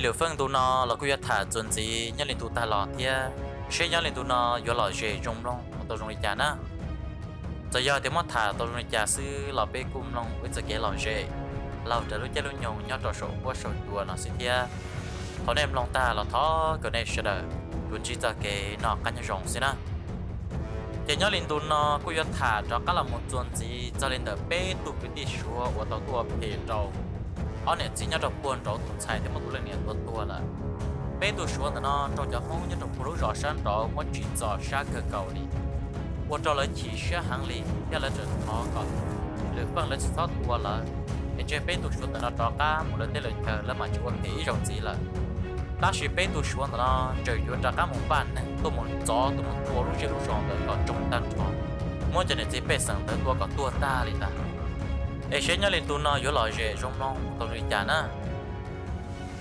liều phân tụ nó là cứ thả chuẩn gì nhớ lên tụ ta lọt thia sẽ nhớ lên tụ nó vừa lọt dễ rong long một tụ rong đi chả na giờ giờ thì mất thả tụ rong đi chả sư lọt bê cung long với giờ cái lọt dễ lọt trở lúc chơi lúc nhung nhớ trò sổ qua sổ đùa nó xí thia họ nem long ta là thó cái này sẽ đợi luôn chỉ giờ cái nó căn nhà rong xí na chỉ nhớ lên tụ nó cứ thả cho các là một chuẩn gì cho lên đợt bê tụ cái đi xuống và tụ tua phê trâu anh này chỉ nhớ trong buồn trâu tụt xài thì một tụ lên nhiệt tua là bé tụ xuống thì nó trong giờ mong nhớ trong phố rõ sáng đó muốn chỉ dò sát cơ cầu đi, tôi cho lấy chỉ sát hàng đi, theo lấy trận khó còn, lựa phương lấy sát tua là, để chơi bé tụ xuống thì nó cho cá một lần để lấy chờ lấy mà chịu thấy rộng gì là, ta chỉ bé tụ xuống thì nó trời chịu cho cá một bàn này, tôi muốn gió tôi muốn tua lúc chơi lúc xong rồi còn trong tan trò, muốn cho nên chỉ bé sẵn tới tua còn tua ta đi ta. Ê sẽ nhớ lên tụi nó vô lò rể rong long tụi đi chả na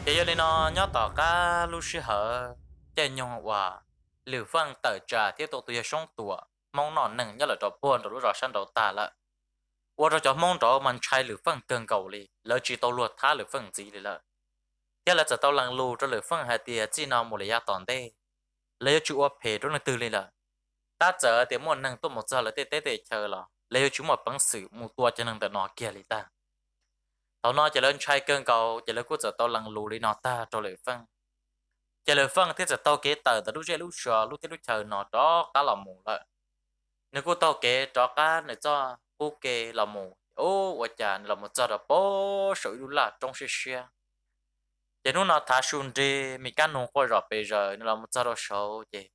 cái giờ nó nhớ tỏ cá lúc xưa hở chơi nhung hòa liều phân tờ trà tiếp tục tụi sống tụa mong nó nâng nhớ là trò buồn rồi lúc rõ sang đầu ta lại qua rồi cho mong trò mình trai liều phân cần cầu li lỡ chỉ tàu luật thá liều phân gì đi là thế là giờ tàu lăng lù cho liều phân hai tia chỉ nào một lấy toàn đây lấy chú ở phê rồi nó từ lên là ta giờ thì muốn nâng tôi một giờ là tê tê chờ là lấy chúng một bằng sự một tua cho nên nó kia li ta tao nói chỉ lên trai cơn cầu chỉ lên cút giờ tao lằng lù đi nó ta cho lời phân chỉ lời phân thế giờ tao kế tờ tao lúc chơi lúc sờ lúc chơi lúc chờ nó đó cá là mù lại nếu cô tao kế cho cá này cho cô kế là mù ô vợ chồng là một giờ đó bố sợi đu là trong xe xe chỉ nó nó thả xuống đi mình cá nông coi rồi bây giờ nó là một giờ đó sầu chị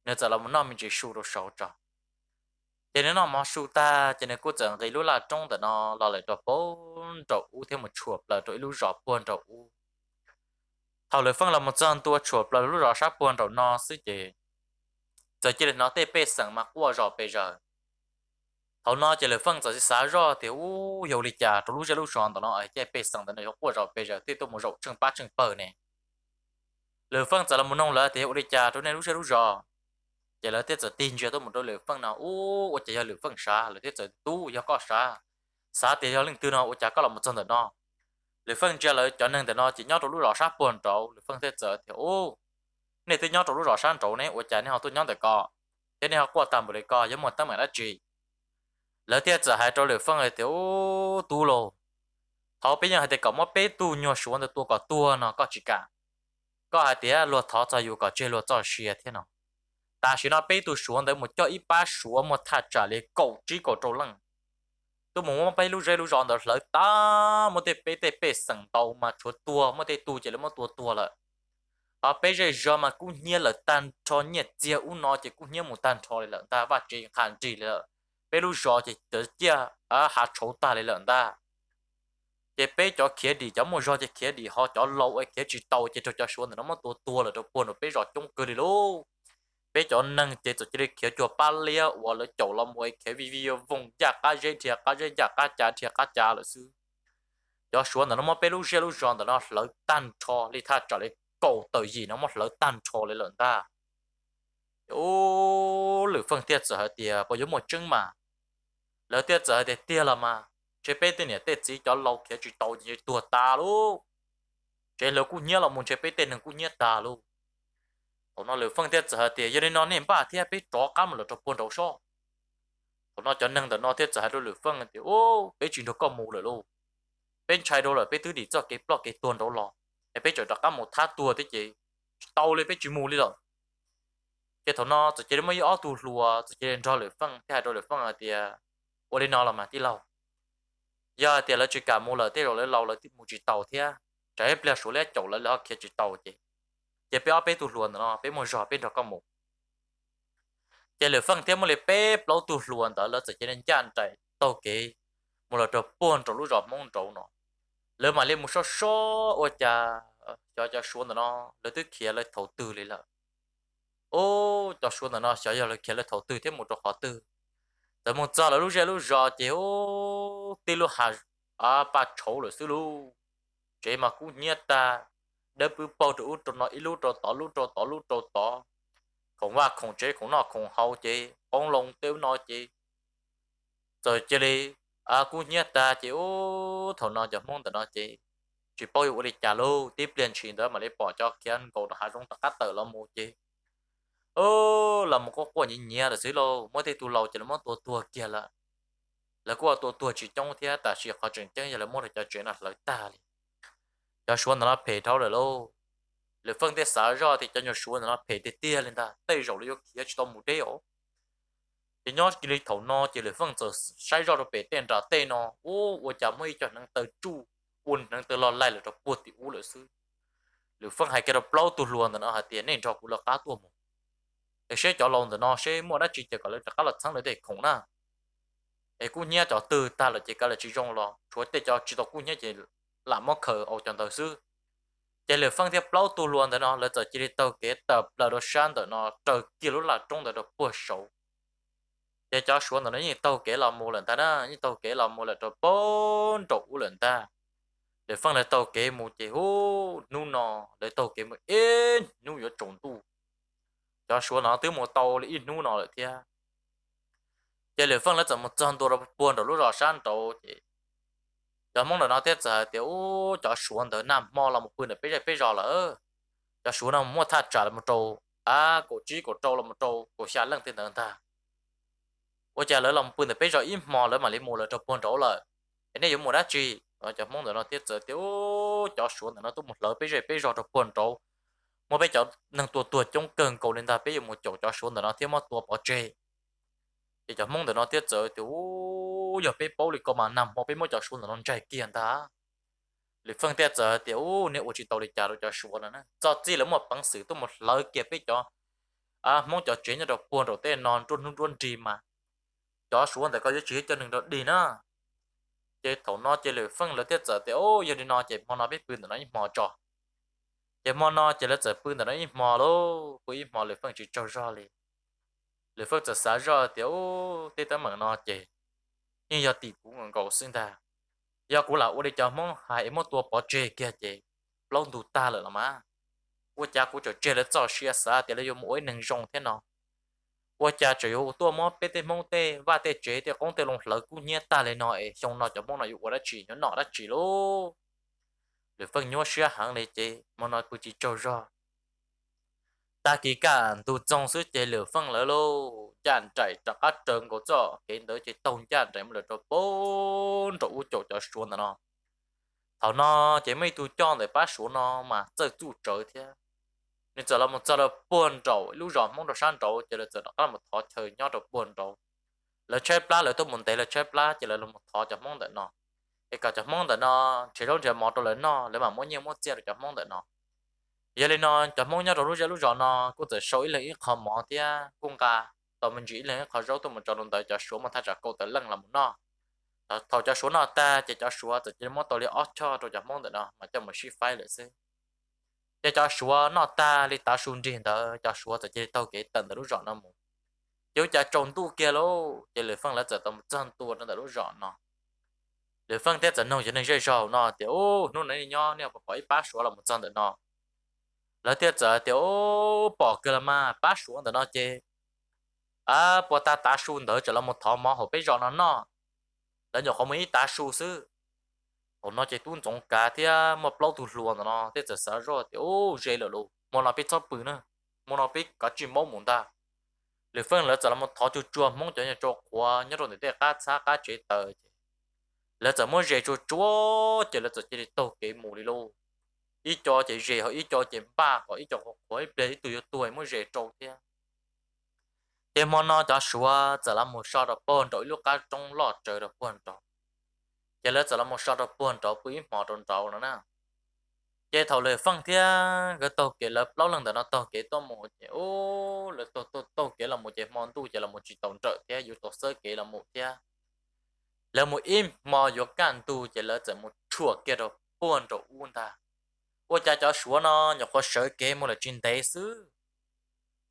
nếu giờ là một năm mình chỉ sưu đó sầu cho cho nên nó mà sưu ta cho nên cô chẳng cái lúc là trong đó nó là lại cho bốn trâu u thêm một chuột là rồi lúc rõ buồn trâu u thầu lời phân là một dân tua chuột là lúc rõ sát buồn trâu nó xí gì giờ chỉ là nó tê bê sẵn mà qua rõ bây giờ thầu nó chỉ lời phân giờ xả rõ thì u nhiều lịch trả trong lúc rõ đó nó ở cái bê sẵn đó nó qua rõ bây giờ thì tôi một rộng chừng ba chừng bờ này lời phân giờ là một nông lỡ thì u lịch trả trong này lúc rõ chỉ là tiết giờ tin cho tôi một đôi lửa phân nào ô chỉ là lửa phân xa là tiết giờ tu do có xa thì do linh tư nào chả có là một chân thật nó lửa phân chỉ là cho nên thì nó chỉ nhớ trong lúc rõ sát buồn trâu lửa phân tiết giờ thì ô này tôi nhớ trong lúc rõ sát trâu này chả này họ tôi nhớ để co thế này họ qua tầm để co giống một tấm ảnh đã chỉ lỡ tiết giờ hai trâu lửa phân này thì ô tu lô họ bây giờ hai thì có một bé tu nhỏ xuống thì tu có tua nó có chỉ cả có hai thì luật thọ cho dù có chơi luật cho xìa thế nào ta chỉ nói bé tôi xuống đấy một cho ít ba xuống một thà trả lời cậu chỉ có trâu lăng tôi muốn bay lúc rơi lúc ròn đó lợi ta một tê bé sừng tàu mà chuột tua một tê tu chỉ là một tua là à bé rơi giờ mà cũng nhớ là tan cho nhiệt chia u nó chỉ cũng nhớ một tan cho là ta và chỉ hạn chỉ là bé lúc rò chỉ tới chia à hạt chấu ta là ta chỉ bé cho kia đi cho một rò chỉ kia đi họ cho lâu ấy kia chỉ tàu chỉ cho xuống nó một tua là đâu buồn rồi bé rò chung cười đi luôn bé cho nâng chế cho chơi kiểu cho ba lia hoặc là chỗ làm mồi kiểu video vùng giá cá dây thiệt cá dây giá cá chả thiệt cá chả là xứ cho xuống nó mà bé lúc chơi lúc giòn nó lỡ tan cho đi thà trở lại cầu tới gì nó mà lỡ tan cho lại lợn ta ô lử phân tiết giờ tiệt có giống một trứng mà lỡ tiết giờ thì tiệt là mà chơi bé tên này tiết chỉ cho lâu kiểu chỉ tàu chỉ tua ta luôn chơi lâu cũng nhớ là muốn chơi bé tên nó cũng nhớ ta luôn nó lừa phân tiết giờ thì giờ nên nó nên ba thì biết chó cá mà là cho buồn đầu so nó cho nâng từ nó tiết giờ rồi lừa phân thì ô bé chuyện đó có mù rồi luôn bên trái đâu là bé tứ đi cho cái block cái tuần đâu lò bé cho cá một thắt tua thế chị tàu lên bé chuyện mù đi rồi cái thằng nó chỉ mới ở tu lùa chỉ nên cho lừa phân thế rồi lừa phân thì ô đi nó là mà tí lâu giờ thì là chỉ cả mù là thế rồi lâu là tí mù chỉ tàu thế trái bé số lấy chậu là kia chỉ tàu chị chỉ bé bé tụt luôn nó bé một giò bé đó có một chỉ lựa phân thêm một lệ bé lâu tụt luôn đó là chỉ nên chán chạy tàu kế một là trò buồn trò lú giò mông trâu nó lỡ mà lên một số số ôi cha cho xuống nó lỡ tới kia lại thầu tư lấy là ô cho xuống nó sợ giờ lại kia lại thầu tư thêm một trò khó tư rồi một giờ là lú giò chỉ ô tê lú hà à ba chấu rồi xứ lú chỉ mà cũng nhét ta đỡ bự bao đủ cho nó ít lúc cho tỏ khôngว่าkhông chế không nọ không hậu chế không lồng tiêu nọ chế rồi chế đi à cũng nhớ ta chế ô thằng nọ cho mong tao nọ chế chỉ bao nhiêu đi trả lô tiếp liền chỉ đó mà lấy bỏ cho kia anh cầu hạ trong tất cả tờ là một chứ là một cái quả nhẹ nhẹ là xí lô mỗi thứ tu lâu chỉ là mỗi tua kia là qua tua chỉ trong thế ta chỉ khó chỉnh chân là mỗi thứ cho chuyện là lợi ta đi cho xuống nó phê thâu rồi lô le phân thế xả ra thì cho nhau xuống nó phê thế tia lên ta tay rồi nó kia chỉ tao một đế ổ thì nhớ cái lý thầu nó chỉ le phân giờ sai ra rồi phê tên ra tên nó tôi chả mấy cho năng tự chu quân năng tự lo lại là cho buồn thì là sư le phân hai cái đó bao tu luôn nó hạt tiền nên cho cũng là cá tua một để sẽ cho lòng nó sẽ mua đã chỉ có là các là thằng để khủng na để cũng nhớ cho từ ta là chỉ cái là chỉ trong lo chúa để cho chỉ tao cũng nhớ chỉ làm món khờ ở trong đầu sư chỉ là phân tiếp lâu tu luôn đó là chỉ đi tàu kế tập là đồ sáng đó nó trời kia lúc là trong đó đồ bùa sầu để cho xuống nó như tàu kế là mua lần ta đó như tàu kế là mua là đồ bốn trụ lần ta để phân là tàu kế mua chỉ hú nu nọ để tàu kế mua yên nu ở trồng tu cho xuống nó tới một tàu là ít nu nọ lại thia chỉ là phân là chỉ một trăm đô là buồn rồi lúc đó sáng tàu cho mong là nó tiết giờ tiểu cho xuống tới nam mò là một quyền để bây giờ là cho xuống nó mua thắt trả là một trâu cổ trí cổ trâu là một trâu cổ xa lăng tiền ta ôi chả lỡ lòng quyền để bây giờ im mò lỡ mà lấy mua là cho buồn trâu là cái này dùng mua đắt chi cho mong là nó tiết giờ tiểu cho xuống là nó tốt một lỡ bây giờ cho buồn trâu mua bây giờ nâng tua trong cần cầu lên ta bây giờ một chỗ cho xuống là nó thiếu một tua bỏ chê thì cho mong là nó tiết giờ tiểu giờ bây bố thì có mà nằm một bây mỗi cho xuống là nó chạy kiền ta lì phân tiết giờ thì nếu chỉ tàu đi trả rồi cho xuống là nè cho chỉ là một bằng sự tôi một lời kia biết cho mong cho chuyện cho được buồn rồi tên non trôn trì mà cho xuống thì có giá trị cho đừng được đi nữa chơi thầu nó chơi lì phân là tiết giờ thì giờ đi nó chơi mong nó biết pin là nó mò trò chơi mong nó chơi là giờ pin là nó mò lô quý mò lì phân chỉ cho ra lì phân giờ xả ra thì tết tới mà nó chơi nhưng giờ tỷ cũng còn cầu xin ta giờ cũng là đi cho mong hai món tua bỏ chơi kia chị lâu đủ ta rồi mà cha cũng cho chơi là cho xia xa thì lấy mỗi nâng rong thế nào cha chỉ có tua món pt mong tê và tê chế thì con tê long lỡ cũng nhét ta lên nói xong nó cho mong là đã chỉ nó đã chỉ lô để phân nhau xia hàng này chị mong nói cũng chỉ cho ra ta kỳ cả tu trong sự chế lửa phân lỡ lô chàng chạy cho các trường của cho khiến tới chỉ tông chàng chạy một lượt cho bốn chỗ cho xuống nó thảo nó chỉ mấy tu cho để bắt xuống nó mà chơi tu trời thế nên giờ là một giờ là buồn trầu lúc rồi mong được sang trầu chỉ là giờ đó là một thọ trời nhau được buồn trầu là chơi plá là tôi muốn thấy là chơi plá chỉ là một thọ cho mong đợi nó cái cả cho mong đợi nó chỉ đâu chỉ mò đồ lớn nó để mà mỗi nhiều mỗi chia được cho mong đợi nó giờ lên nó cho mong nhau rồi lúc rồi nó cũng tự soi lại khó mò thì cũng cả tao mình chỉ là khó rau tôi mình cho đồng tới cho số mà thay cho câu tự lăng là một nó thầu cho số nó ta chỉ cho số tự chỉ món tao li ót cho rồi cho mong đợi nó mà cho một ship file lại xem để cho số nó ta li ta sun riêng đó cho số tự chỉ tao cái tận lúc rồi nó một nếu cho trồng tu kia lô chỉ lười phân là giờ tao chân tu nó lúc rồi nó lười phân thế giờ nông chỉ nên chơi trâu nó thì nó này nhỏ nếu phải bắt số là một chân được nó lỡ thế giờ thì bỏ cái là mà bắt số được nó chơi bỏ ta sun đỡ cho là một thọ mỏ hộp bây giờ nó là nhỏ không mấy ta su sư nó chơi tuôn trồng cá thì một lâu tụt luôn nó thế giờ sao rồi thì dễ lỡ luôn một là biết chóp bự nữa một là biết cả chim máu muốn ta lười phân lỡ giờ là một thọ chua mong cho nhà cho qua nhớ rồi để cá xa cá chế tờ lỡ giờ muốn dễ chua chỉ là giờ chỉ tàu cái mù đi luôn ít cho chỉ dễ hoặc ít cho chỉ ba hoặc ít cho khỏi để tuổi mới dễ trâu thế thế mà nó cho sủa giờ là một sao đó bồn rồi lúc cá trong lọt trời đó bồn rồi giờ là giờ là một sao đó bồn rồi quý mỏ tròn trâu nữa nè chế thầu lời phân thế cái tàu kia là lâu lần đó nó tàu kia tàu một chế là tàu kia là một chế món tu chế là một chỉ tàu trợ thế dù tàu sơ kia là một thế là một im mò vô can tu chế là giờ một chùa kia rồi bồn rồi uốn ta ôi cha cho sủa nó nhập có sở kế một là chuyên tế xứ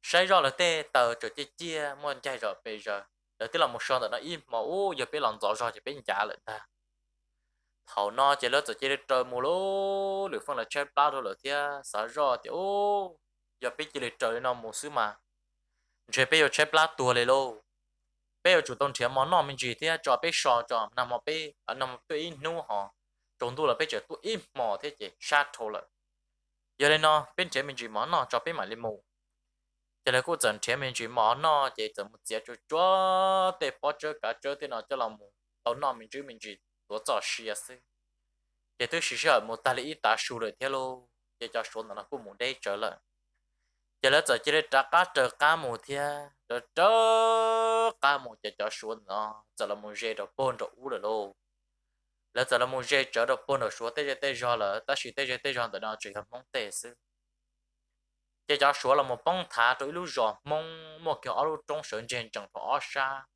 sai rồi là tê tờ trở chia muốn chạy rồi bây giờ để tức là một số nó im mà giờ biết lòng rõ rồi thì biết trả lại ta thầu nó chỉ là chỉ trời mùa lố được phân là chơi bao thôi là thia sai rồi thì giờ biết chỉ là trời nó một xứ mà chơi bây giờ chơi bao tuaเลยlô bây giờ chủ động chơi món nó mình chỉ thia cho biết sò cho nằm một bên nằm bên nu họ trốn tu là bây giờ tu im mò thế chị sát thôi là giờ đây nó bên chế mình chỉ món nó cho bên mà lên mù giờ này cô dần chế mình chỉ món nó chị dần một giờ cho chúa để bỏ chơi cả chơi thế nào cho lòng mù tao nó mình chỉ tổ cho xì xí giờ tôi xì xì một tài lý ta sưu rồi thế luôn giờ cho số nó cũng muốn đây trở lại giờ là giờ chỉ để trả cá trở cá mù thế trở trở cá mù giờ cho số nó giờ là một giờ rồi bốn rồi u rồi luôn là giờ là một giờ trở rồi bốn rồi số tê giờ là ta chỉ tê giờ tao nó chỉ hợp mong tê xí giờ cho số là một bông thả rồi lúc rồi mong một kiểu ở lúc trong sơn trên chẳng có xa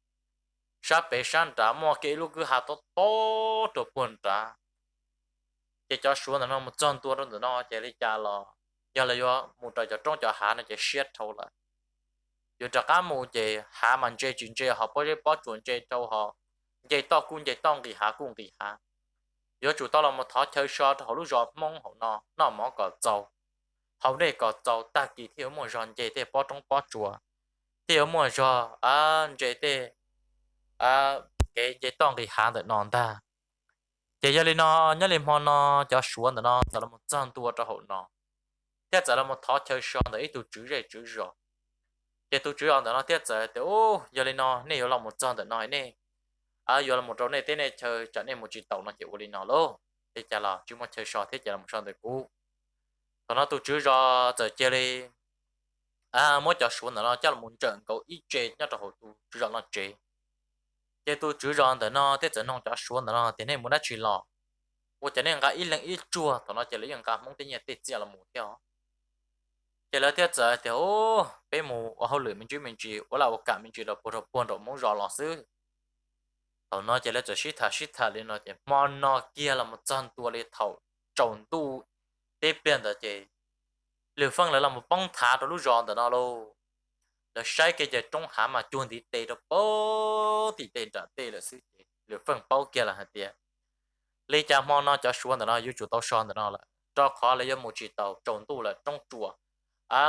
xa bể san trả một cái lúc cứ hạ to to rồi buồn trả giờ cho số là nó một trăm tua rồi nó giờ đi trả là giờ là do một trò cho trong trò hạ nó chỉ shit thôi là giờ cho cá mù giờ hạ mình chơi chuyện chơi họ bỏ chuyện chơi đâu họ giờ to cũng giờ to thì hạ cũng thì hạ giờ chủ tao là một thọ chơi short họ lúc rồi mong họ nó mong có giàu họ đây có giàu ta kỳ thiếu một ròn giờ để bỏ trong bỏ chùa thiếu một rò giờ để cái giờ to thì hạ được non ta giờ lên nó nhớ lên họ nó cho xuống được nó là một trăm tua cho họ nó thế giờ là một thọ chơi short đấy tụi chữ rồi giờ tụi chữ rồi nó thế giờ thì ô giờ lên nó này là một trăm được nói nè giờ là một trò này thế này chơi trở nên một chỉ tàu nó chịu lên nó luôn thế chả là chúng mà chơi short thế chả là một short được cũ còn nó tụi chữ rồi giờ chơi đi mỗi cho xuống nó chắc là muốn trận cậu ít chơi nhớ cho họ tụi chữ rồi nó chơi chơi tụi chữ rồi nó thế giờ nó cho xuống nó thế này muốn đã chỉ lò我今年个一零一桌，同那这里人家蒙天也得接了木条，这了天子条哦，被木我后来民主，我来我干民主了，不着半着蒙绕老师，同那这了就西塔里那这，毛那kia là một trăm tua里头，种度这边的这，刘峰来了么帮他的路绕的那喽，了晒个这中下嘛，转的地的包的地着地了是，刘峰包kia là hạt tiền lấy cha mò nó cho xuống nó yêu chủ tàu son nó là cho khó lấy một chỉ tàu trồng tu là trong chùa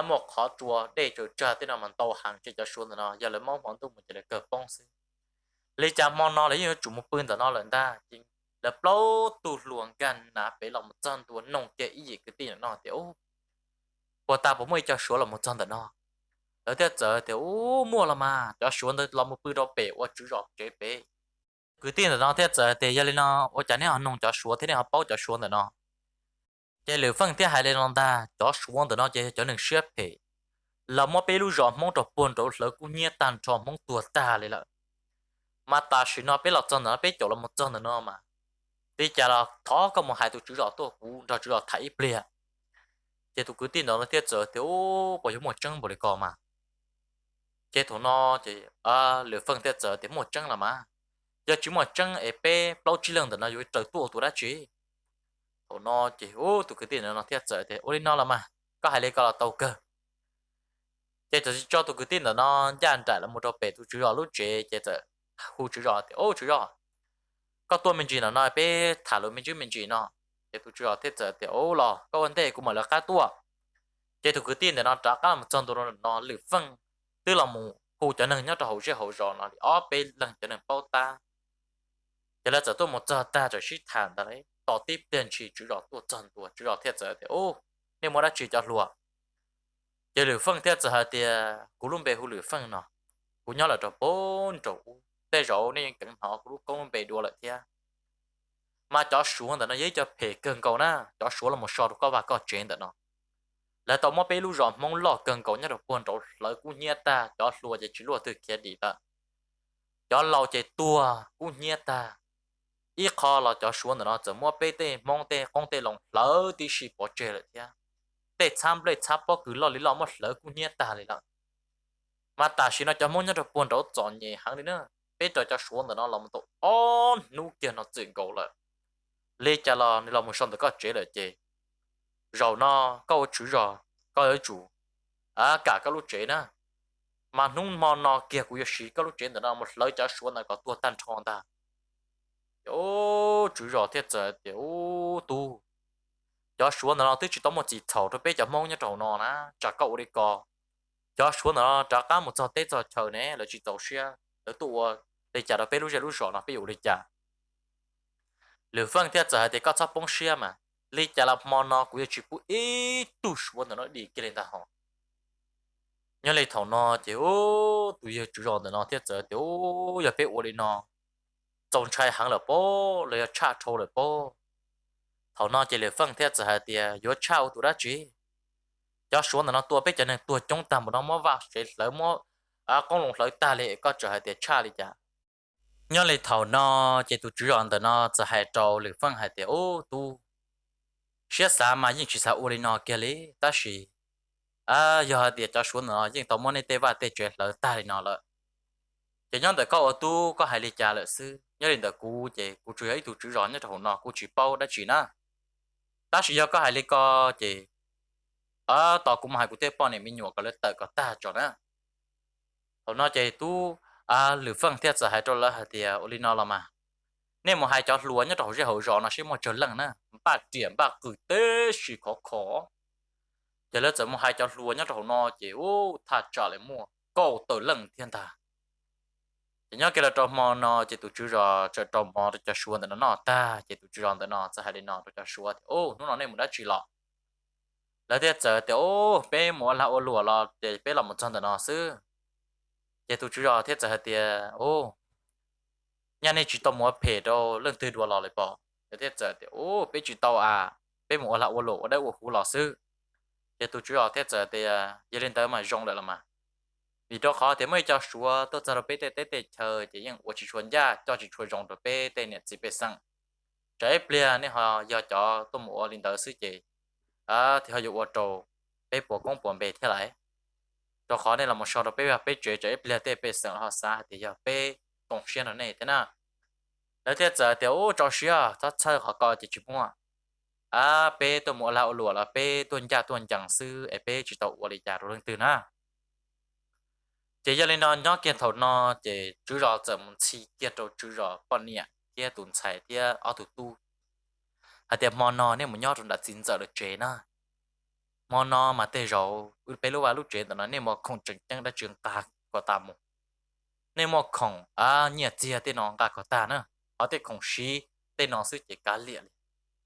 một khó chùa để cho cha thế nào mình tàu hàng cho xuống nó giờ lấy món món tu mình chỉ là cờ bông xí lấy cha mò nó lấy yêu chủ một pin nó lần ta chính là bao tu luồng gan nã bé lòng một chân tu nông cái ý gì cái tiền nó thì ô bộ ta bố mới cho xuống là một chân nó ở thế giờ thì ô mua là mà cho xuống được lòng một pin đó bé và chữ rõ chế bé cứ tin là nó thế giờ thì giờ lên nó ở chỗ này họ nông cho xuống thế này họ bao cho xuống rồi nó cái liệu phân thế hai lên nó ta cho xuống rồi nó chỉ cho nên xếp thì là một bé lu rõ mong cho buồn rồi lỡ cũng nhẹ tan cho mong tua ta lại là mà ta chỉ nó bé lọt chân nó bé chỗ là một chân nữa mà bây giờ là thó có một hai tụi chữ rõ tôi cũng cho chữ rõ thấy bia cái tụi cứ tin nó thế giờ thì ô bỏ một chân bỏ đi cò mà cái tụi nó chỉ liệu phân thế giờ thì một chân là mà giờ chỉ một chân ở bên bao chi lần nó rồi trời tụi đã chỉ nó chỉ ô tụi cái tiền nó thiệt giờ thì ô nó là mà có hai lấy có là tàu cơ giờ chỉ cho tụi cái tiền nó gian trải là một trò bể tụi chủ yếu lúc chế giờ khu chủ yếu thì ô chủ yếu có tôi mình chỉ là nói bé thả lối mình chỉ nó giờ tụi chủ yếu thiệt giờ thì ô lò có vấn đề của mình là cá tua giờ tụi cái tiền nó trả cả một trăm đô nó lử phân tức là một khu cho nên nhớ cho hậu rồi nó ở bên lần cho nên bao ta giờ là giờ tôi một giờ ta rồi shit thản đấy tỏ tiếp tiền chỉ chủ rõ tôi chân tôi chủ rõ thiết giờ thì ô nếu mà đã chỉ cho lúa giờ lửa phân thiết giờ thì cú luôn bề hú lửa phân nó cú nhớ là cho bốn chỗ thế rồi nên cảnh họ cú công bề đua lại thia mà cho xuống là nó dễ cho phê cần cầu na cho xuống là một sọt có và có chuyện đó nó là tao mà bề lú rõ mong lo cần cầu nhớ được bốn chỗ lại cú nhẹ ta cho lúa chỉ lúa từ kia đi ta cho lâu chạy tua cú nhẹ ta ít khó là cho xuống nó chỉ mua bê tê mong tê con tê lòng lỡ tí xí bỏ chơi rồi thia để chăm bỏ cứ lo lý lo mất lỡ cũng nhẹ ta lại lắm mà ta xí nó cho muốn nhớ được buồn đâu chọn nhẹ hàng đi nữa bê cho xuống nó làm tổ on nụ kia nó chỉnh cầu lại lê cha là nó làm một son được có chế lại chế rồi nó có chủ rồi có ở chủ cả các lúc chế nữa mà nung mò nó kia cũng xí các lúc chế nó một lỡ cho xuống nó có tua tan tròn ta ô chủ rõ thế giờ thì ô tu cho xuống nó tới chỉ tao một chỉ thầu thôi bây giờ mong nhá trầu nó nè trả cậu đi cò cho xuống nó trả cá một giờ tết giờ chờ nè là chỉ tàu xe để tụ để trả được bây lúc rõ nó bây giờ đi trả lửa phân theo giờ thì có cho bông xia mà lý chả là món nó cũng chỉ phụ ít tu sửa nó đi cái lên ta họ nhớ lấy thầu nó thì ô tụi giờ chủ rồi nó theo giờ thì ô giờ biết ô đi nó trồng trái hàng là bố lấy cha trâu là bố thầu nó chỉ lửa phân theo giờ thì giờ chao tụi đó chỉ cho xuống nó tua biết cho nên tua trong tầm nó mới vào sẽ lấy mới con lồng lấy ta lại có trở thì cha đi chả nhớ lấy thầu nó chỉ tụi chủ rồi nó giờ hai trâu lửa phân hai thì ô tu sẽ sao mà những chỉ sao ô đi nó kia lấy ta chỉ giờ thì cho xuống nó nhưng tao muốn đi tây và tây chuyển lỡ ta thì nó lỡ chỉ nhớ tới có ở tu có hai lý cha lỡ sư nhớ đến tới cú chỉ cú chú ấy tụ chữ rõ nhất thằng nó cú chỉ bao đã chỉ na ta chỉ do có hai lý co chỉ tao cũng hai cú tây bao này mình nhổ cái lỡ tới có ta cho na thằng nó chỉ tu lửa phân thiết giờ hai trâu lỡ thì ô đi nó là mà nên một hai cháu lúa nhất thằng sẽ hậu rõ nó sẽ một trở lần na ba điểm ba cử tế chỉ khó giờ lớp một hai cháu lúa nhất thằng nó chỉ thà trả lại mua câu tới lần thiên thà chỉ nhớ cái là trò mò nó chỉ tụi chú rò trò mò cho xuân nó ta chỉ tụi chú rò nó sẽ hay đi nó cho xuân nó này một đã chỉ lọแล้วเดี๋ยวเจอเดี๋ยวเป้หมอละโอหลัวละเดี๋ยวเป้หลับหมดจันแต่นอซื้อเดี๋ยวตจูรอเที่ยวเจอเดี๋ยวยันในจีตหมอเพจเรื่องตื่นดัวรอเลยปอเดี๋ยวเที่ยวเจอเดี๋ยวเป้จีตเป้หมอละโอหลัวได้โอหูหล่อซื้อเดี๋ยวตจูรอเที่ยวเจอเดี๋ยวยันเล่นเติมมาจงเลยละมาvì đó khó thì mới cho số tôi cho bé tê tê tê chờ chỉ những tôi chỉ chuẩn ra cho chỉ chuẩn dùng được bé tê này chỉ bé sang trái bia này họ giờ cho tôi mua linh tờ sứ chị thì họ dùng trâu bé bộ công bộ bé thế lại cho khó này là một số được bé trái bia tê bé sang họ xa thì giờ bé tổng xuyên ở này thế nàoแล้วเดี๋ยวจะเดี๋ยวจอเชียถ้าเช่าเขาก็จะชิบัวbéตัวมัวเราหลัวละbéตัวยาตัวจังซื้อไอ้béจิตตวริจาเรื่องตื่นนะchỉ cho nên nó kiến thầu nó chỉ chú rõ chậm chi tiết đâu chú rõ bọn nhẹ tiết tuần chạy tiết ở thủ tu hay tiết mòn nó nên một nhau trong đặt xin giờ được chế na mòn nó mà tê rồi bây lúc lúc chế nó nên một không chừng chẳng đã trường ta có ta một nên một không nhẹ chia tê nó cả có ta nữa ở tê không xí tê nó sẽ chỉ cá liền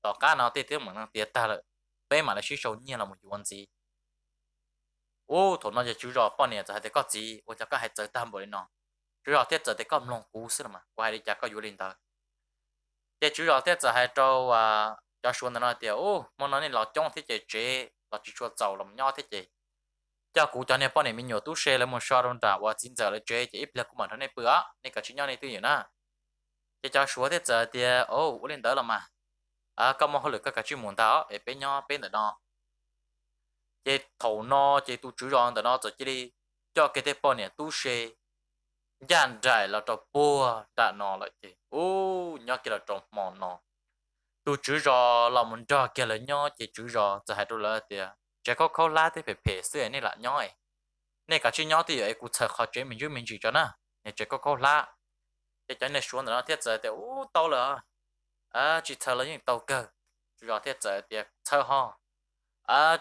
tỏ cá nó tê tiết mà nó tiết ta rồi bây mà là xí sâu nhiên là một chuyện gì thằng nó giờ chú rõ bao nhiêu giờ hay có gì, chắc có hay chơi tam bộ nó, chú rõ thế giờ thì có lòng cú xí mà, qua đi chắc có yếu linh ta, để chú rõ thế giờ hay cho xuống nó thì món nó này lọt trong thế chế, lọt chỉ cho giàu làm nhau thế chế, cho cú cho nên bao nhiêu mình nhiều tú xe là một số đồng trả và chín giờ là chế chỉ ít là cũng mà thằng này bữa, này cả chuyện nhau này tôi hiểu na, để cho xuống thế giờ thì yếu linh ta là mà, có một hồi lực các chuyện muốn tao, để bên nhau bên đó chế thầu nó chế tu chủ rong nó cho chế đi cho cái thế bao nhiêu tu xe dàn trải là cho bùa đã nó lại chế nhớ cái là trong mòn nó tu chủ rong là muốn cho cái là nhớ chế chủ rongจะให้ตัวละเดียchế có khâu lá thì phải phê sữa này là nhớ ấy này cả chuyện nhớ thì ấy cũng sợ khó chế mình chỉ cho nó này chế có khâu lá chế cho nên xuống nó thiết giờ thì tao là chỉ thở là những tao cơ chủ rong thiết giờ thì thở ho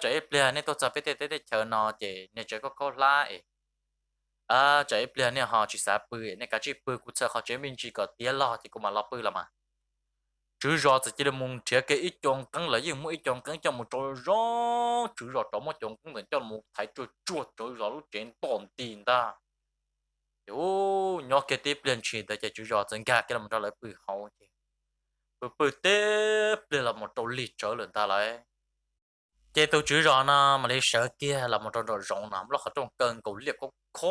trời bia này tôi cho biết tết chờ nó chỉ này trời có lá ấy trời bia này họ chỉ xả bự này cả chỉ bự cũng chờ họ chỉ mình chỉ có tiền lo thì cũng mà lo bự là mà chứ rồi thì chỉ là muốn chia cái ít chọn cắn lại nhưng mỗi ít chọn cắn cho một trò rõ chứ rồi trong một chọn cũng để cho một thái chuột chuột rồi lúc chuyện tổn tiền ta nhỏ cái tiếp liền chuyện để chứ rồi chân cả cái là một trò lại bự hậu bự tết đây là một trò lịch trở lên ta lại chế tôi chữ rõ nó mà lấy sợ kia là một trò trò rộng lắm nó trong cơn cầu liệt có khó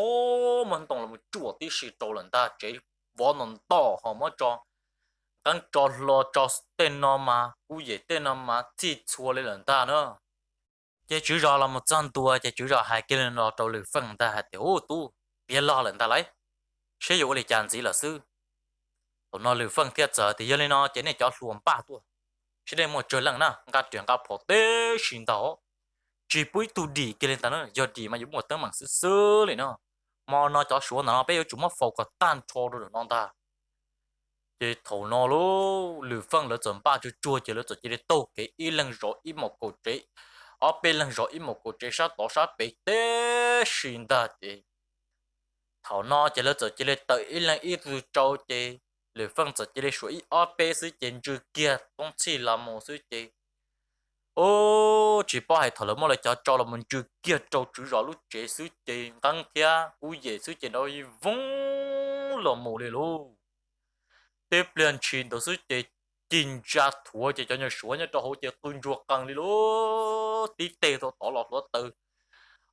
mình tổng là một chuột tí xì trâu lần ta chế võ nón to họ mới cho đang cho lo cho tên nó mà cú gì tên nó mà chỉ chua lên lần ta nữa chế chữ rõ là một trăm tua chế chữ rõ hai cái lên lo trâu lử phân ta hạt tiểu tu biết lo lần ta lấy sử dụng để chán gì là sư nó lử phân thiết giờ thì giờ lên nó chế này cho luồng ba tua chỉ để một trời lặng na ngắt chuyện gặp phổ tế xin đó chỉ bui tu đi cái lên ta nữa giờ đi mà dùng một tấm bằng sứ sứ này nó mà nó cho xuống nó bây giờ chúng nó phổ có tan cho rồi nó ta chỉ thầu nó luôn lừa phân lỡ chấm ba chua chỉ lỡ chỉ để tô cái ít lần rồi ít một cổ chế ở bên lần rồi ít một cổ chế sát tỏ sát bị tế xin ta thì thầu nó chỉ lỡ chỉ để tới ít lần ít từ trâu chỉ lửa phân giật chỉ để suy ở bên xứ trên trừ kia không chỉ là một xứ chỉ ô chỉ bảo hay thở lỡ mà lại cho là mình trừ kia trâu chữ rõ lúc chế xứ chỉ tăng kia cú dễ xứ chỉ nói vung là một liền luôn tiếp liền chuyện đó xứ chỉ chính ra thua chỉ cho nhau số nhau cho hỗ trợ tuân ruột càng đi luôn tí tê thôi tỏ lọt lọt từ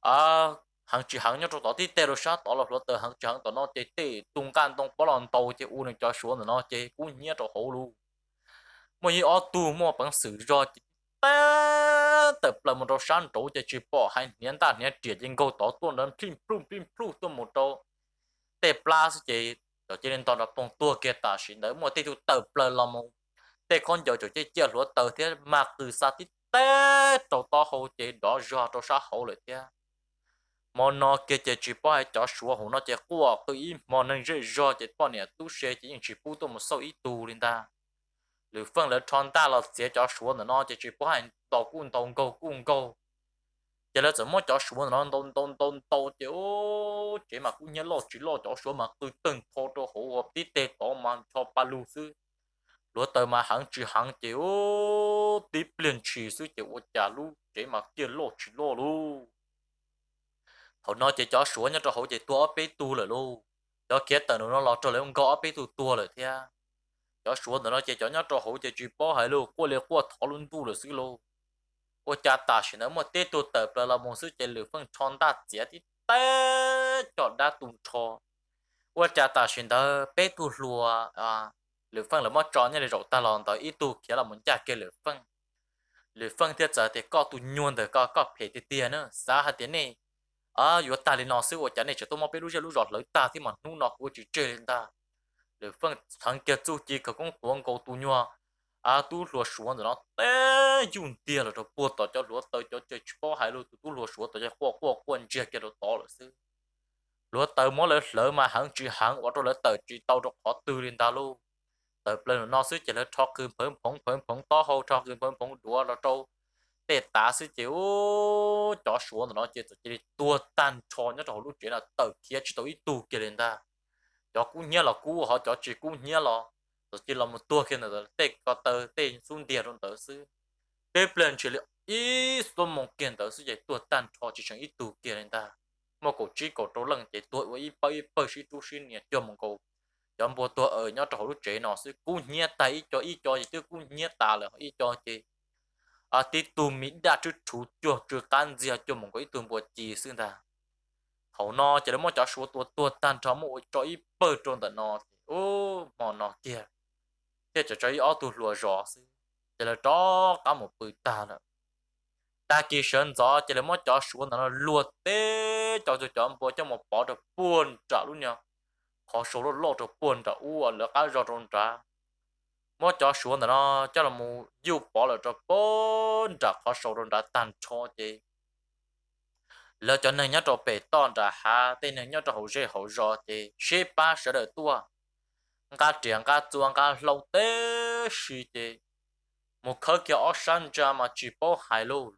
à hàng chỉ hàng nhau cho tỏ tí tê rồi sao tỏ lọt lọt từ hàng chỉ hàng tỏ nó chỉ tê tung can tung bỏ lòn tàu chỉ u này cho số nó chỉ cú nhớ cho hậu luôn mà như ở tu mua bằng sự do ta tập là một đồ sáng trổ chỉ bỏ hai niên ta niên triệt nhưng câu tỏ tuôn lên plim plum tuôn một đồ tệp la chỉ cho chỉ nên tao là bông tua kia ta xin đỡ một tí tu tập là một tệp con giờ cho chỉ chia lúa tờ thế mà từ xa tí té trâu to hậu chỉ đó do trâu sa hậu lại thế mà nó kia chỉ bỏ hai cho số hậu nó chỉ qua cái mà nên dễ do chỉ bỏ nè tu sửa chỉ những chỉ bu tu một số ít tu lên ta lửa phân là tròn ta là sẽ cho số nó chỉ bỏ hai tàu cung câu giờ là怎么cho số nó tôn chỉ mà cũng nhớ lo cho số mà từ từng thô cho hậu tí tê to mà cho ba lu sư lúa tờ mà hàng chỉ tí liền chỉ sư chỉ trả lu chỉ mà kia chỉ lo lu họ nói chỉ cho số nhá cho hậu chỉ tua bé tu rồi lu đó kia tờ nó lo cho lấy ông gõ bé tu tua rồi thế cho số nó chỉ cho nhá cho hậu chỉ bỏ hai lu qua liền qua thọ luôn tu rồi sư lu qua cha ta chỉ nói một tết tu tập là một sư chỉ lửa phân tròn ta chỉ thì té chọn đa tung cho qua cha ta chỉ đó bé tu lùa à lửa phân là mất tròn như là rậu ta lòn tới ít tu kia là muốn cha kia lửa phân thiết giờ thì có tu nhuần được có phê thì tiền nữa giá hạt tiền này à vừa ta lên nó xíu cha này chỉ tôi mau biết lúc rót lấy ta thì mà nu nó của chỉ chơi lên ta lửa phân thằng kia tu chỉ có con cuồng cầu tu nhuần à tu lúa xuống rồi nó té dùng tiền rồi buộc tao cho lúa tao cho chơi bao hai lúa tu lúa xuống tao cho qua quân chia cái đồ to rồi xí lúa tao mỗi lần lỡ mà hàng chỉ hàng ở trong lỡ tao chỉ tao được họ từ lên ta luôn tao lên nó xí chỉ là cho cứ phồng to hậu cho cứ phồng đũa rồi trâu để ta xí chịu cho xuống rồi nó chỉ tua tan cho nhớ trong lúc chuyện là tao kia chỉ tao ít tu kia lên ta cho cú nhớ là cú họ cho chỉ cú nhớ là rồi chỉ là một tua kia nữa tết có tờ tết xuống tiền trong tờ sư tết lên chỉ là ít số một kiện tờ sư vậy tua tan cho chỉ chẳng ít tu kia lên ta một cổ chỉ cổ trâu lần chỉ tuổi với ít bao sĩ tu sinh nhỉ cho một cổ cho một tua ở nhau trâu lúc trẻ nó sư cú nhớ ta ít cho gì chứ cú nhớ ta là ít cho chị à tí tu mỹ đã chú chú chưa can gì cho một cái tu bộ chỉ xưng ta hậu nó chỉ là một cho số tua tan cho một cho ít bao trong tờ nó ô mà nó kia thế cho chơi ở tụ lúa rõ xí chỉ là cho cả một bự ta nữa ta chỉ sơn gió chỉ là mỗi cho xuống nó lúa té cho một cho một bỏ được buồn trả luôn nhá họ số nó lót được buồn trả là cái rõ trong trả mỗi cho xuống nó cho là một yêu bỏ là cho buồn trả họ số trong trả tan cho chị lỡ cho nên nhớ cho bể ton trả ha tên nên nhớ cho hậu rõ chị xếp ba sẽ đợi tua cá triển cá chuông cá lâu té xí thế một khởi kia ở sân ra mà chỉ bỏ hai lô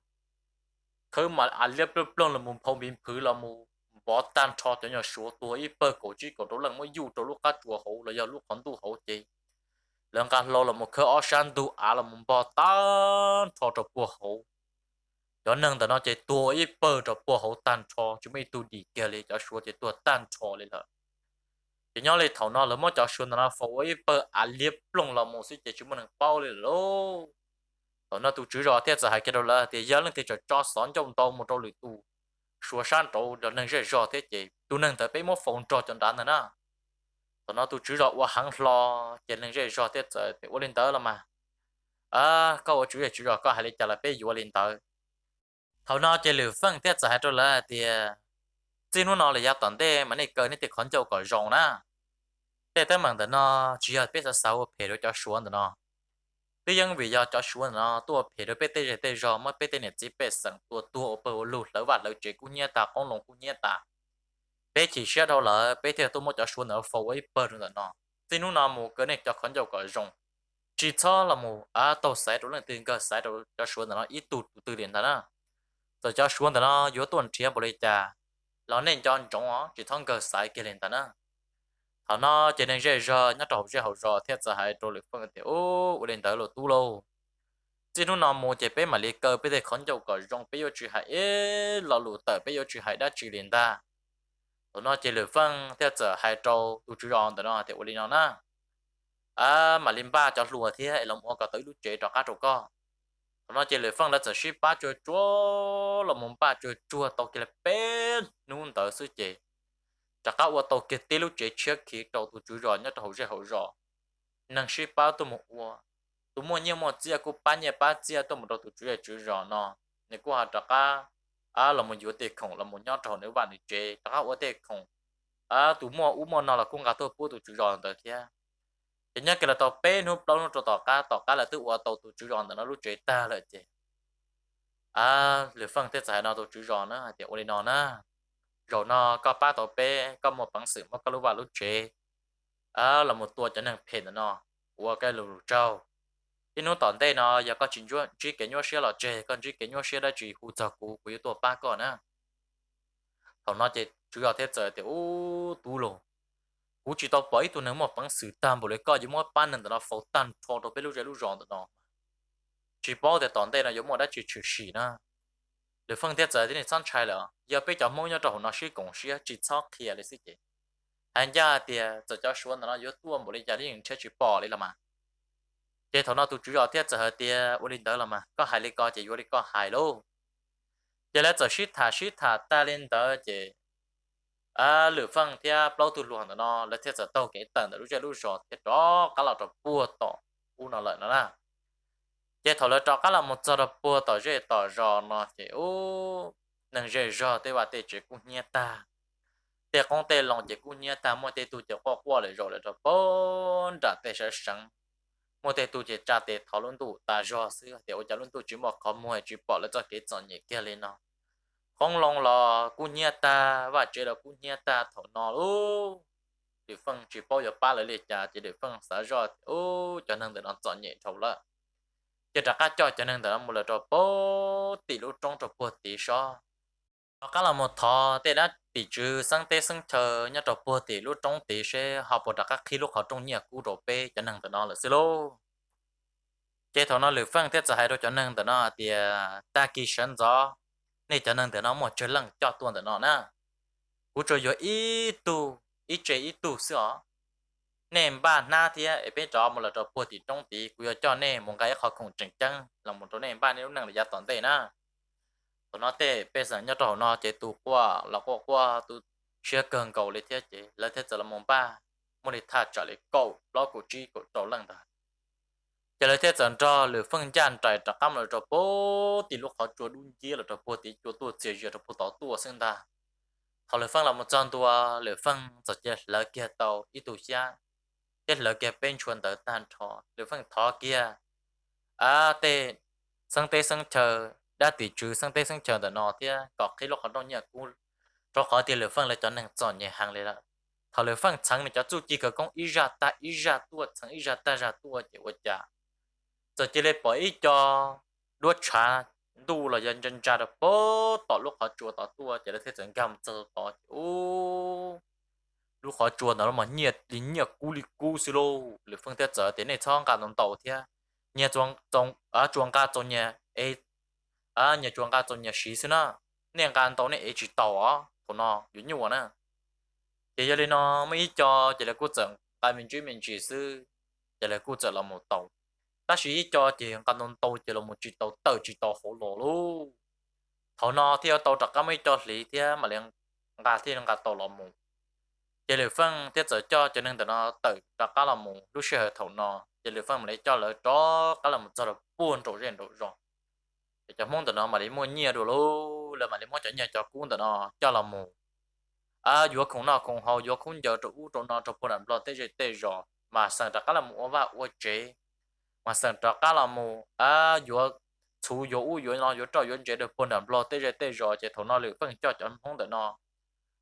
khởi mà ăn liếp liếp là một phong biến phứ là một bỏ tan cho nhau số tuổi ít bơ cổ chỉ cổ đó là mới du cho lúc cá chùa hậu là do lúc còn tu hậu chị lần cá lâu là một khởi ở sân tu là một bỏ tan cho bùa hậu cho nên nó chỉ tuổi ít bơ cho bùa hậu tan cho chứ mấy tu đi kiaเลยcho số chỉ tuổi tan choเลยlà chỉ nhớ lại thầu nó là mỗi cho xuân nó phơi bờ liếp lông là một sự chỉ chúng mình baoเลยlô thầu nó tu chữ rõ thế giờ hai cái đó là thì giờ lên thì cho sẵn trong tàu một trâu lưỡi tu xua san trâu rồi nên dễ rõ thế chỉ tu nên tới bây một phòng trò chọn đàn nữa nè thầu nó tu chữ rõ qua hàng lo chỉ nên dễ rõ thế giờ thì qua lên tới là mà à câu chữ rõ có hai lấy trả lại bây giờ lên tới thầu nó chỉ lừa phân thế giờ hai trâu là thì chỉ nó là giá tận thế mà này cơ này thì con châu có rong na thế tới mảng nó chỉ là biết sao phải rồi cho xuống nó tuy nhiên vì do cho xuống nó tua phải rồi biết tê rong mà biết này chỉ biết sẵn tua ở bờ lụt lỡ vặt lỡ chỉ cũng nhẹ ta con lồng cũng nhẹ ta biết chỉ xét đâu là biết thì tôi muốn cho xuống nó phô ấy bờ rồi nó thì nó một cái này cho con châu có rong chỉ cho là một tàu sai rồi là tiền cơ sai rồi cho xuống nó ít tụt từ điện ta đó rồi cho xuống nó yếu tuần chia bồi trả nó nên cho trống ó chỉ thông cơ sai kia lên ta nữa thằng nó chỉ nên dễ giờ nhớ trâu dễ hậu giờ thế giờ hay trâu lực phân thì ô lên tới là tu lâu chỉ nó nằm một chế bé mà liệt cơ bây giờ khẩn dầu có rong bây giờ chỉ hay ế là lụt tới bây giờ chỉ hay đã chỉ liền ta tụi nó chỉ lực phân thế giờ hay trâu tu chỉ rong tụi nó thì ô lên nó na mà lên ba cho lùa thì hay lòng ô có tới lúc chế cho cá trâu co tụi nó chỉ lực phân là giờ ship ba cho chúa là mồm ba cho chúa tao kia là bé nôn tới sư chế chắc các ô tô kia tí lúc chế trước khi trâu tu chỉ rong nhất hậu giờ năng ship ba tụi một tụi mua nhiều một chia cô bán nhà bán chia tụi một đầu tụi chơi chữ rõ nó nếu cô hạt trắc là một yếu tệ khổng là một nhóm trò nếu bạn đi chơi trắc yếu tệ khổng tụi mua nó là cũng cả tôi bố tụi chữ rõ được kia chỉ nhớ cái là tàu bé núp đâu nó cho tàu cá là tự qua tàu tụi chữ rõ nó lúc chơi ta là chơi lựa phân thế giải nó tụi chữ rõ nó thì ôn nó nè rồi nó có ba tàu bé có một bằng sự mà có lúc vào lúc chơi là một tua cho nên phèn nó qua cái lù trâu thì nó tận đây nó giờ có chuyện chuyện chỉ cái nhau xe là chơi còn chỉ cái nhau xe là chỉ hỗ trợ của tổ ba con á thằng nó chỉ chủ yếu thế giờ thì tú luôn cú chỉ tao bảy tụi nó một bằng sự tam bộ lấy coi giống một ban nên nó phẫu tan phẫu đồ bên lúc chơi lúc rong nó chỉ bảo để tận đây là giống một đã chỉ chữ xì nè để phân thế giờ thì này sẵn trái là giờ bây giờ mỗi nhà trâu nó sẽ cùng sẽ chỉ sau khi là gì chứ anh ra thì giờ cho số nó yếu tua bộ lấy gia đình chơi chỉ bỏ lấy là mà chế thằng nó tụi chủ yếu thiết giờ thì ổn định là mà có hai lý có chỉ ổn định có hai lô chế là giờ shit thà ta lên đó chế lửa phăng thì bao tụi luồng nó là thiết giờ tàu cái tầng lúc chơi lúc rồi thì đó cái là trò bùa tỏ nó lợi nó là chế thằng nó trò cái là một giờ là bùa tỏ dễ tỏ rò nó chế nâng dễ rò thế và thế chế cũng nhẹ ta thế con tê lòng chế cũng nhẹ ta mỗi tê tụi chế qua lại rồi là trò bốn trả tê sẽ sáng một thế tu chỉ trả tiền thảo luận tu ta do xưa thì ở trả luận tu chỉ một có mua chỉ bỏ lại cho cái chọn nhẹ kia lên nó không lòng là cú nhẹ ta và chỉ là cú nhẹ ta thảo nó thì phân chỉ bao giờ ba lại liệt trả chỉ để phân xã do cho nên để nó chọn nhẹ thảo là chỉ trả cá cho nên để nó một là cho bố tỷ lệ trong cho bố tỷ so cái là một thọ tê đã tỷ trừ sang tê sang chờ nhá cho bố tỷ lúc trong tỷ sẽ học bộ các khi lúc họ trong nhà cũ đồ bê cho nên để nó là xí lô chế thọ nó lựa phân thế giải đồ cho nên để nó thì ta kỳ sẵn gió nên cho nên để nó một chơi lăng cho tuần để nó nè cú chơi vô ít chơi ít tu xưa nên ba na thì ở bên đó một là cho bố tỷ trong tỷ cú cho nên một cái họ cùng chỉnh chân là một chỗ nên ba nếu năng là gia toàn tệ nè tụi nó tệ bây giờ nhớ trò nó chế tụ qua là qua tụ chia cần cầu lấy thế chế lấy thế giờ là mùng ba muốn đi thả trả lấy cầu lo của chi của trâu lăng ta chỉ lấy thế giờ cho lừa phân gian trái trả cam là cho bố thì lúc họ chua đun chia là cho bố thì chua tua chia chia cho bố tỏ tua sinh ta họ lừa phân là một trăm tua lừa phân giờ chế lỡ kia tàu ít tụ xa chế lỡ kia bên chuồn tới tan thọ lừa phân thọ kia tê sang chờ đã tỷ trừ sang tây sang chờ đợt nọ thì có khi lúc họ đông nhà cũ cho họ thì lựa phân lại cho nên chọn nhà hàng này là họ lựa phân chẳng này cho chú chỉ có công ý ra tua chẳng ý ra tua chỉ có trả giờ chỉ lấy bỏ ý cho đua trà đu là dân dân ra được bố tỏ lúc họ chùa tỏ tua chỉ là thế trận cầm chờ tỏ lúc họ chùa nó mà nhiệt lính nhiệt cú xí lô lựa phân thế giờ thế này cho cả đồng tàu thì nhà chuông cả trong nhà nhà chuồng cá trong nhà xí xí na nên cá tàu này chỉ tàu của nó giống như vậy nè thì giờ này nó mới cho chỉ là cố整tại mình chỉ sư chỉ là cố整là một tàu ta chỉ cho thì cá nông tàu chỉ là một chỉ tàu khổ lồ luôn thầu nó theo tàu trắc cá mới cho lý thì mà liền cá thì cá tàu là một chỉ là phân thì cho nên nó tự trắc cá là một lúc xưa thầu nó chỉ là phân mà lấy cho là cho cá là một giờ là buôn trộn rồi cho mong tụi nó mà đi mua nhiều đồ luôn là mà đi mua cho nhà cho cuốn tụi nó cho là mù vừa không nó không hậu vừa không giờ tụi nó cho bọn nó tê rồi mà sang trả cái là mù và ô chế mà sang trả cái là mù vừa chú vừa nó vừa cho vừa chế được bọn nó tê rồi chế tụi nó lựa phân cho mong tụi nó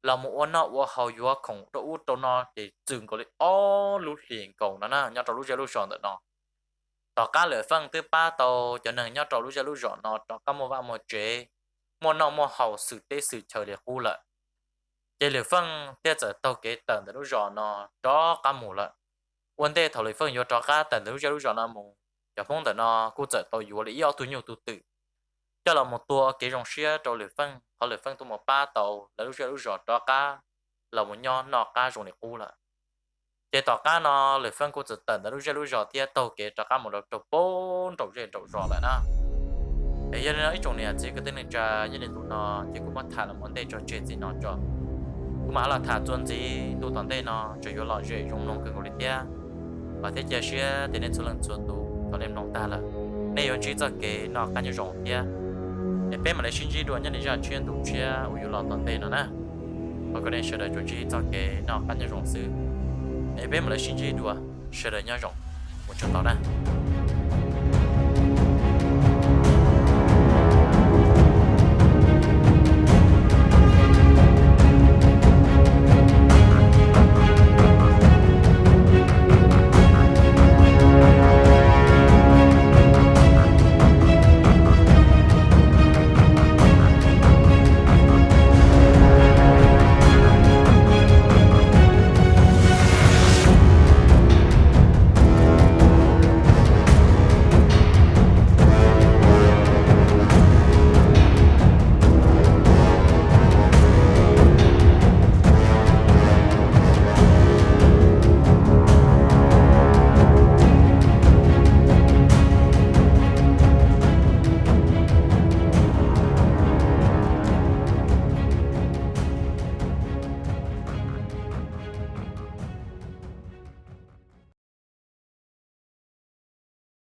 là mù nó vừa hậu vừa không tụi nó thì dừng có đi lút liền cầu nó nè nhau tụi lút sòn tụi nó tao cá lửa phân thứ ba tàu cho nên nhau trâu lúc lúc rõ nó trâu cá mua vào một chế mua nó mua hậu sự tế sự chờ để khu lại cái liệu phân tiếc giờ tàu cái tận từ lúc rõ nó đó cá mù lại vấn đề thầu liệu phân vô cho cá tận từ lúc rõ nó mù giờ phong tận nó cũng giờ tàu vô lý yếu tu nhiều tu tự cho là một tua cái dòng xe cho liệu phân họ liệu phân tu một ba tàu là lúc rõ cho cá là một nhon nọ cá dùng để u lại cái tàu cá nó liệu phân cũng giờ tận từ lúc rõ tiếc tàu cái cho cá một đầu trâu bốn trâu rể trâu rõ lại na ấy giờ nó ít chỗ này chỉ cái tên là cha gia đình tụi nó chỉ cũng mất thả là vấn đề cho chuyện gì nó cho mà là thả tuần gì tụi toàn đây nó chỉ có lọ rễ trong nông cương của tia và thế giờ xưa thì nên số lần tuần tụ toàn em nông ta là này yon chỉ cho cái nó cá như rồng tia để bé mà lấy sinh chi đuổi nhân để ra chuyên tụ chia ởอยู่lọ toàn đây nó nè và cái này sẽ để cho chỉ cho cái nó cá như rồng xứ để bé mà lấy sinh chi đuổi sẽ để nhau rồng một chỗ đó nè